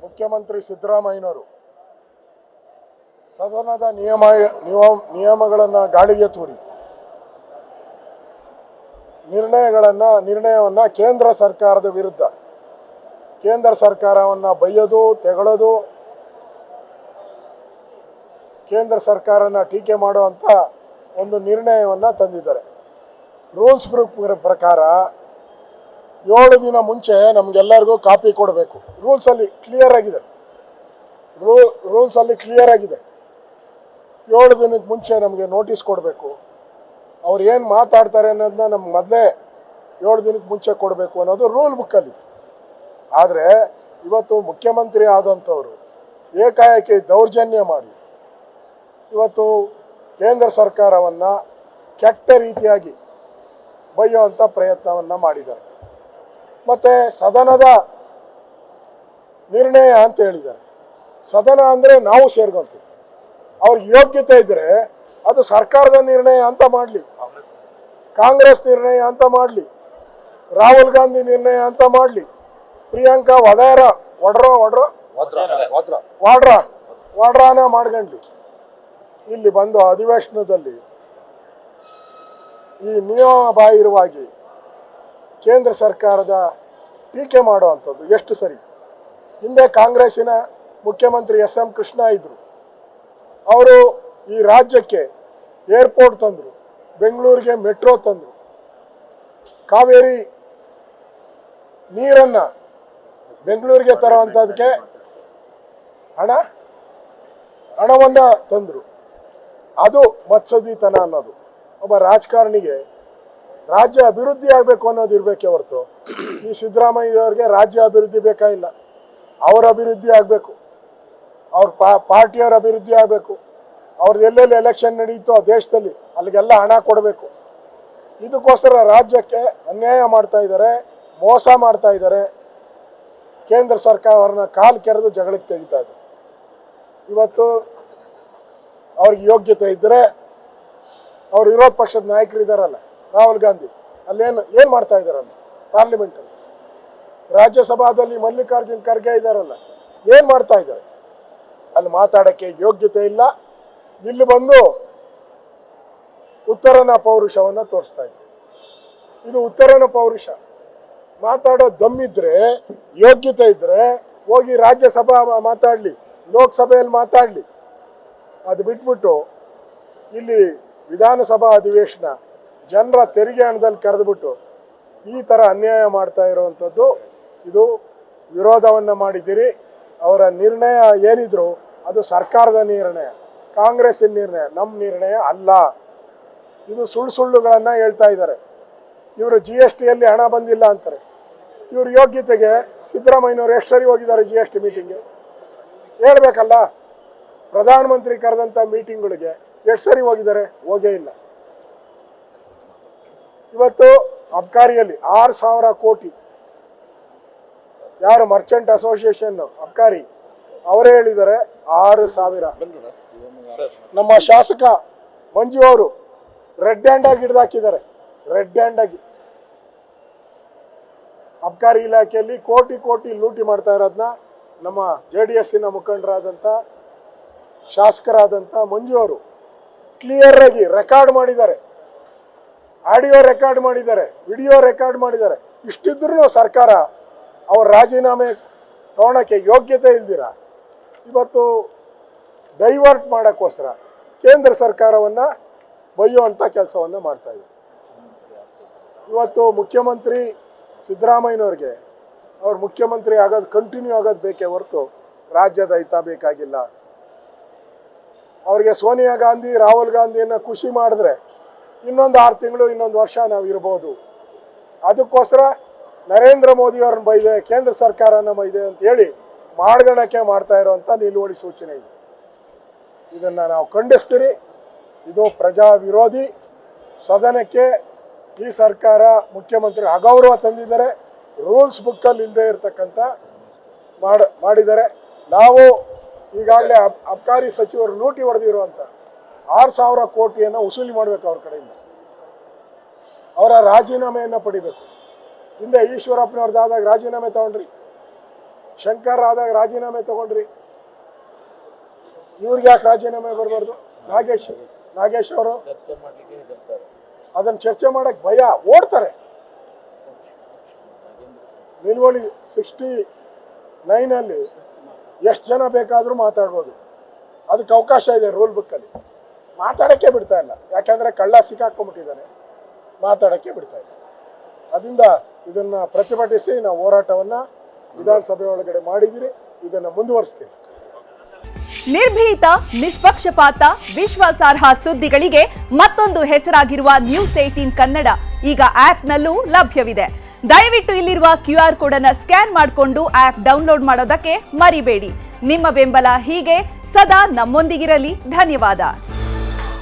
ಮುಖ್ಯಮಂತ್ರಿ ಸಿದ್ದರಾಮಯ್ಯನವರು ಸದನದ ನಿಯಮಗಳನ್ನು ಗಾಳಿಗೆ ತೂರಿ ನಿರ್ಣಯವನ್ನ ಕೇಂದ್ರ ಸರ್ಕಾರದ ವಿರುದ್ಧ ಕೇಂದ್ರ ಸರ್ಕಾರವನ್ನು ಬೈಯೋದು ತೆಗಳೋದು ಕೇಂದ್ರ ಸರ್ಕಾರನ ಟೀಕೆ ಮಾಡುವಂತ ಒಂದು ನಿರ್ಣಯವನ್ನ ತಂದಿದ್ದಾರೆ. ರೂಲ್ಸ್ ಪ್ರಕಾರ 7 ದಿನ ಮುಂಚೆ ನಮಗೆಲ್ಲರಿಗೂ ಕಾಪಿ ಕೊಡಬೇಕು. ರೂಲ್ಸ್ ಅಲ್ಲಿ ಕ್ಲಿಯರ್ ಆಗಿದೆ. 7 ದಿನಕ್ಕೆ ಮುಂಚೆ ನಮಗೆ ನೋಟಿಸ್ ಕೊಡಬೇಕು. ಅವ್ರು ಏನು ಮಾತಾಡ್ತಾರೆ ಅನ್ನೋದನ್ನ ನಮ್ಗೆ ಮೊದಲೇ 7 ದಿನಕ್ಕೆ ಮುಂಚೆ ಕೊಡಬೇಕು ಅನ್ನೋದು ರೂಲ್ ಬುಕ್ಕಲ್ಲಿ. ಆದರೆ ಇವತ್ತು ಮುಖ್ಯಮಂತ್ರಿ ಆದಂಥವ್ರು ಏಕಾಏಕಿ ದೌರ್ಜನ್ಯ ಮಾಡಿ ಇವತ್ತು ಕೇಂದ್ರ ಸರ್ಕಾರವನ್ನು ಕೆಟ್ಟ ರೀತಿಯಾಗಿ ಬೈಯುವಂಥ ಪ್ರಯತ್ನವನ್ನು ಮಾಡಿದ್ದಾರೆ. ಮತ್ತೆ ಸದನದ ನಿರ್ಣಯ ಅಂತ ಹೇಳಿದ್ದಾರೆ. ಸದನ ಅಂದರೆ ನಾವು ಸೇರ್ಕೊಂತೀವಿ. ಅವ್ರಿಗೆ ಯೋಗ್ಯತೆ ಇದ್ದರೆ ಅದು ಸರ್ಕಾರದ ನಿರ್ಣಯ ಅಂತ ಮಾಡಲಿ, ಕಾಂಗ್ರೆಸ್ ನಿರ್ಣಯ ಅಂತ ಮಾಡಲಿ, ರಾಹುಲ್ ಗಾಂಧಿ ನಿರ್ಣಯ ಅಂತ ಮಾಡಲಿ, ಪ್ರಿಯಾಂಕಾ ವಾಡ್ರಾನ ಮಾಡ್ಕೊಂಡ್ಲಿ. ಇಲ್ಲಿ ಬಂದು ಅಧಿವೇಶನದಲ್ಲಿ ಈ ನಿಯಮ ಬಾಹಿರವಾಗಿ ಕೇಂದ್ರ ಸರ್ಕಾರದ ಟೀಕೆ ಮಾಡುವಂಥದ್ದು ಎಷ್ಟು ಸರಿ? ಹಿಂದೆ ಕಾಂಗ್ರೆಸ್ಸಿನ ಮುಖ್ಯಮಂತ್ರಿ SM ಕೃಷ್ಣ ಇದ್ರು. ಅವರು ಈ ರಾಜ್ಯಕ್ಕೆ ಏರ್ಪೋರ್ಟ್ ತಂದರು, ಬೆಂಗಳೂರಿಗೆ ಮೆಟ್ರೋ ತಂದರು, ಕಾವೇರಿ ನೀರನ್ನ ಬೆಂಗಳೂರಿಗೆ ತರುವಂಥದಕ್ಕೆ ಹಣವನ್ನ ತಂದರು. ಅದು ಮತ್ಸದಿತನ ಅನ್ನೋದು. ಒಬ್ಬ ರಾಜಕಾರಣಿಗೆ ರಾಜ್ಯ ಅಭಿವೃದ್ಧಿ ಆಗಬೇಕು ಅನ್ನೋದು ಇರಬೇಕೇ ಹೊರತು ಈ ಸಿದ್ದರಾಮಯ್ಯವ್ರಿಗೆ ರಾಜ್ಯ ಅಭಿವೃದ್ಧಿ ಬೇಕಾಗಿಲ್ಲ. ಅವ್ರ ಅಭಿವೃದ್ಧಿ ಆಗಬೇಕು, ಅವ್ರ ಪಾರ್ಟಿಯವ್ರ ಅಭಿವೃದ್ಧಿ ಆಗಬೇಕು. ಅವ್ರದ್ದು ಎಲ್ಲೆಲ್ಲಿ ಎಲೆಕ್ಷನ್ ನಡೀತೋ ದೇಶದಲ್ಲಿ ಅಲ್ಲಿಗೆಲ್ಲ ಹಣ ಕೊಡಬೇಕು. ಇದಕ್ಕೋಸ್ಕರ ರಾಜ್ಯಕ್ಕೆ ಅನ್ಯಾಯ ಮಾಡ್ತಾ ಇದ್ದಾರೆ, ಮೋಸ ಮಾಡ್ತಾ ಇದ್ದಾರೆ. ಕೇಂದ್ರ ಸರ್ಕಾರನ ಕಾಲು ಕೆರೆದು ಜಗಳಕ್ಕೆ ತೆಗಿತಾ ಇದ್ದಾರೆ. ಇವತ್ತು ಅವ್ರಿಗೆ ಯೋಗ್ಯತೆ ಇದ್ದರೆ ಅವ್ರು ವಿರೋಧ ಪಕ್ಷದ ನಾಯಕರು ಇದ್ದಾರಲ್ಲ, ರಾಹುಲ್ ಗಾಂಧಿ ಏನು ಮಾಡ್ತಾ ಇದ್ದಾರಲ್ಲ ಪಾರ್ಲಿಮೆಂಟಲ್ಲಿ, ರಾಜ್ಯಸಭಾದಲ್ಲಿ ಮಲ್ಲಿಕಾರ್ಜುನ್ ಖರ್ಗೆ ಇದ್ದಾರಲ್ಲ, ಏನು ಮಾಡ್ತಾ ಇದ್ದಾರೆ? ಅಲ್ಲಿ ಮಾತಾಡೋಕ್ಕೆ ಯೋಗ್ಯತೆ ಇಲ್ಲ. ಇಲ್ಲಿ ಬಂದು ಉತ್ತರನ ಪೌರುಷವನ್ನು ತೋರಿಸ್ತಾ ಇದ್ದಾರೆ. ಇದು ಉತ್ತರನ ಪೌರುಷ. ಮಾತಾಡೋ ದಮ್ಮಿದ್ರೆ, ಯೋಗ್ಯತೆ ಇದ್ರೆ ಹೋಗಿ ರಾಜ್ಯಸಭಾ ಮಾತಾಡಲಿ, ಲೋಕಸಭೆಯಲ್ಲಿ ಮಾತಾಡಲಿ. ಅದು ಬಿಟ್ಬಿಟ್ಟು ಇಲ್ಲಿ ವಿಧಾನಸಭಾ ಅಧಿವೇಶನ ಜನರ ತೆರಿಗೆ ಹಣದಲ್ಲಿ ಕರೆದುಬಿಟ್ಟು ಈ ಥರ ಅನ್ಯಾಯ ಮಾಡ್ತಾ ಇರುವಂಥದ್ದು, ಇದು ವಿರೋಧವನ್ನು ಮಾಡಿದ್ದೀರಿ. ಅವರ ನಿರ್ಣಯ ಏನಿದ್ರು ಅದು ಸರ್ಕಾರದ ನಿರ್ಣಯ, ಕಾಂಗ್ರೆಸ್ಸಿನ ನಿರ್ಣಯ, ನಮ್ಮ ನಿರ್ಣಯ ಅಲ್ಲ. ಇದು ಸುಳ್ಳುಗಳನ್ನು ಹೇಳ್ತಾ ಇದ್ದಾರೆ. ಇವರು GSTಯಲ್ಲಿ ಹಣ ಬಂದಿಲ್ಲ ಅಂತಾರೆ. ಇವ್ರ ಯೋಗ್ಯತೆಗೆ ಸಿದ್ದರಾಮಯ್ಯನವರು ಎಷ್ಟು ಸರಿ ಹೋಗಿದ್ದಾರೆ GST ಮೀಟಿಂಗ್ಗೆ? ಹೇಳ್ಬೇಕಲ್ಲ. ಪ್ರಧಾನಮಂತ್ರಿ ಕರೆದಂಥ ಮೀಟಿಂಗ್ಗಳಿಗೆ ಎಷ್ಟು ಸರಿ ಹೋಗಿದ್ದಾರೆ? ಹೋಗೇ ಇಲ್ಲ. ಇವತ್ತು ಅಬ್ಕಾರಿಯಲ್ಲಿ 6,000 ಕೋಟಿ, ಯಾರು ಮರ್ಚೆಂಟ್ ಅಸೋಸಿಯೇಷನ್ ಅಬ್ಕಾರಿ ಅವರೇ ಹೇಳಿದ್ದಾರೆ 6,000. ನಮ್ಮ ಶಾಸಕ ಮಂಜು ಅವರು ರೆಡ್ ಹ್ಯಾಂಡ್ ಆಗಿ ಹಿಡಿದಾಕಿದ್ದಾರೆ. ರೆಡ್ ಹ್ಯಾಂಡ್ ಆಗಿ ಅಬ್ಕಾರಿ ಇಲಾಖೆಯಲ್ಲಿ ಕೋಟಿ ಲೂಟಿ ಮಾಡ್ತಾ ಇರೋದನ್ನ ನಮ್ಮ JDSನ ಮುಖಂಡರಾದಂಥ ಶಾಸಕರಾದಂಥ ಮಂಜು ಅವರು ಕ್ಲಿಯರ್ ಆಗಿ ರೆಕಾರ್ಡ್ ಮಾಡಿದ್ದಾರೆ. ಆಡಿಯೋ ರೆಕಾರ್ಡ್ ಮಾಡಿದ್ದಾರೆ, ವಿಡಿಯೋ ರೆಕಾರ್ಡ್ ಮಾಡಿದ್ದಾರೆ. ಇಷ್ಟಿದ್ರೂ ಸರ್ಕಾರ ಅವ್ರ ರಾಜೀನಾಮೆ ತಗೊಳಕ್ಕೆ ಯೋಗ್ಯತೆ ಇಲ್ದಿರ ಇವತ್ತು ಡೈವರ್ಟ್ ಮಾಡೋಕ್ಕೋಸ್ಕರ ಕೇಂದ್ರ ಸರ್ಕಾರವನ್ನು ಬೈಯುವಂಥ ಕೆಲಸವನ್ನು ಮಾಡ್ತಾ ಇದ್ದಾರೆ. ಇವತ್ತು ಮುಖ್ಯಮಂತ್ರಿ ಸಿದ್ದರಾಮಯ್ಯನವ್ರಿಗೆ ಅವ್ರು ಮುಖ್ಯಮಂತ್ರಿ ಆಗೋದು ಕಂಟಿನ್ಯೂ ಆಗೋದು ಬೇಕೇ ಹೊರತು ರಾಜ್ಯದ ಹಿತ ಬೇಕಾಗಿಲ್ಲ. ಅವ್ರಿಗೆ ಸೋನಿಯಾ ಗಾಂಧಿ ರಾಹುಲ್ ಗಾಂಧಿಯನ್ನು ಖುಷಿ ಮಾಡಿದ್ರೆ ಇನ್ನೊಂದು 6 ತಿಂಗಳು ಇನ್ನೊಂದು ವರ್ಷ ನಾವು ಇರ್ಬೋದು. ಅದಕ್ಕೋಸ್ಕರ ನರೇಂದ್ರ ಮೋದಿ ಅವ್ರನ್ನ ಬೈದೆ, ಕೇಂದ್ರ ಸರ್ಕಾರನ ಬೈದೆ ಅಂತ ಹೇಳಿ ಮಾಡ್ಗಣಕ್ಕೆ ಮಾಡ್ತಾ ಇರುವಂಥ ನಿಲುವಳಿ ಸೂಚನೆ ಇದೆ. ಇದನ್ನು ನಾವು ಖಂಡಿಸ್ತೀರಿ. ಇದು ಪ್ರಜಾ ವಿರೋಧಿ. ಸದನಕ್ಕೆ ಈ ಸರ್ಕಾರ ಮುಖ್ಯಮಂತ್ರಿ ಅಗೌರವ ತಂದಿದ್ದಾರೆ. ರೂಲ್ಸ್ ಬುಕ್ಕಲ್ಲಿ ಇಲ್ಲದೆ ಇರತಕ್ಕಂಥ ಮಾಡಿದ್ದಾರೆ. ನಾವು ಈಗಾಗಲೇ ಅಬ್ಕಾರಿ ಸಚಿವರು ಲೂಟಿ ಹೊಡೆದಿರುವಂಥ 6,000 ಕೋಟಿಯನ್ನು ವಸೂಲಿ ಮಾಡಬೇಕು ಅವ್ರ ಕಡೆಯಿಂದ. ಅವರ ರಾಜೀನಾಮೆಯನ್ನು ಪಡಿಬೇಕು. ಹಿಂದೆ ಈಶ್ವರಪ್ಪನವ್ರದ್ದಾದಾಗ ರಾಜೀನಾಮೆ ತಗೊಂಡ್ರಿ, ಶಂಕರ್ ಆದಾಗ ರಾಜೀನಾಮೆ ತಗೊಂಡ್ರಿ, ಇವ್ರಿಗೆ ಯಾಕೆ ರಾಜೀನಾಮೆ ಬರಬಾರ್ದು? ನಾಗೇಶ್ ಅವರು ಅದನ್ನ ಚರ್ಚೆ ಮಾಡಕ್ ಭಯ, ಓಡ್ತಾರೆ. ನಿಲ್ವಳಿ 69 ಅಲ್ಲಿ ಎಷ್ಟು ಜನ ಬೇಕಾದ್ರೂ ಮಾತಾಡ್ಬೋದು, ಅದಕ್ಕೆ ಅವಕಾಶ ಇದೆ ರೂಲ್ ಬುಕ್ ಅಲ್ಲಿ. ಮಾತಾಡಕ್ಕೆ ಬಿಡ್ತಾ ಇಲ್ಲ, ಯಾಕಂದ್ರೆ ಕಳ್ಳ ಸಿಕ್ಕಾಕೊಂಡ್ಬಿಟ್ಟಿದ್ದಾನೆ, ಮಾತಾಡಕ್ಕೆ ಬಿಡ್ತಾ ಇಲ್ಲ. ಅದರಿಂದ ಇದನ್ನ ಪ್ರತಿಭಟಿಸಿ ನಾವು ಹೋರಾಟವನ್ನ ವಿಧಾನಸಭೆ ಒಳಗಡೆ ಮಾಡಿದಿರಿ, ಇದನ್ನ ಮುಂದುವರಿಸ್ತೀವಿ. ನಿರ್ಭೀತ, ನಿಷ್ಪಕ್ಷಪಾತ, ವಿಶ್ವಾಸಾರ್ಹ ಸುದ್ದಿಗಳಿಗೆ ಮತ್ತೊಂದು ಹೆಸರಾಗಿರುವ ನ್ಯೂಸ್ 18 ಕನ್ನಡ ಈಗ ಆಪ್ನಲ್ಲೂ ಲಭ್ಯವಿದೆ. ದಯವಿಟ್ಟು ಇಲ್ಲಿರುವ QR ಕೋಡ್ ಅನ್ನು ಸ್ಕ್ಯಾನ್ ಮಾಡಿಕೊಂಡು ಆಪ್ ಡೌನ್ಲೋಡ್ ಮಾಡೋದಕ್ಕೆ ಮರಿಬೇಡಿ. ನಿಮ್ಮ ಬೆಂಬಲ ಹೀಗೆ ಸದಾ ನಮ್ಮೊಂದಿಗಿರಲಿ. ಧನ್ಯವಾದ.